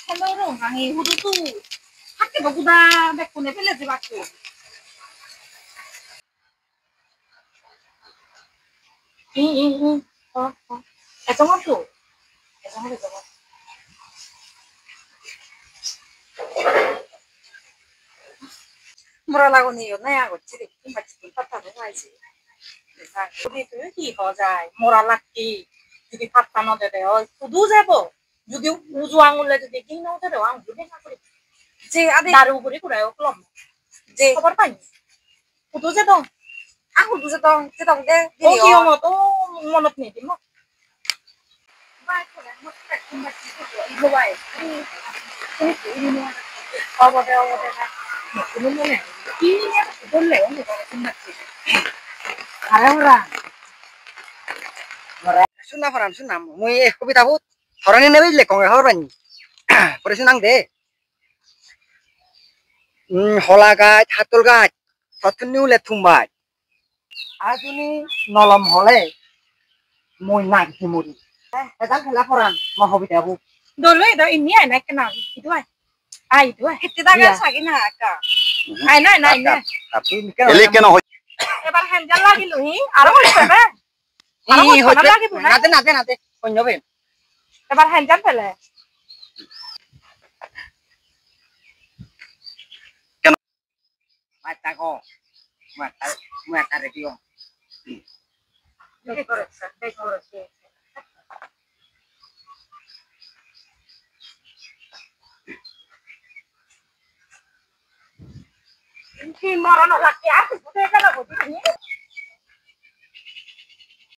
Hello, hangi hudu tu. Hakke baguda bekune pele de bakku. Oh, oh. Eto mo tu. Eto mo tu. Mura lago ni yo na ya go chiri kimba chiri pata do gaiji. Sa kudi tu ki ho jai. Mura lakki. Jadi pata no de de o hudu jebo. যদি উজু আঙুলে যদি কি না উঠে দেওয়া আঙুলে না করে যে আদে দারু উপরে কুড়ায় কলম যে খবর পাই হুদু যে দং হুদু যে দং দে ও কি মত মনত নেই দিম বাই করে মত কিংবা কি করব ইগো বাই অবদে না কোনো মনে কি নিয়ে বললে ও করে কিংবা কি আরে ওরা শুনা ফরাম শুনা মই এই কবিতা বহুত হরনি নেবে লেখং হরবানি পরে শুনাং দে হলা গাছ হাতল গাছ সতনিউ লেথুমবাই আজুনি নলম হলে মই নাক হিমুরি এদাল খেলা ফরান মহবিতা বু দলৈ দ ইনি আই না কেনা ইদু আই ইদু হেতে দাগা সাগি না কা আই না না না আপনি এলে কেন হই এবার হ্যান্ডেল লাগিলু হি আর হইছে না ই হইছে নাতে নাতে নাতে কোন যাবে এবার হ্যান্ডেল ফেলে mata ko mata radio decoración কি মরণ লাগছে আর কিছু দেখা না বুঝি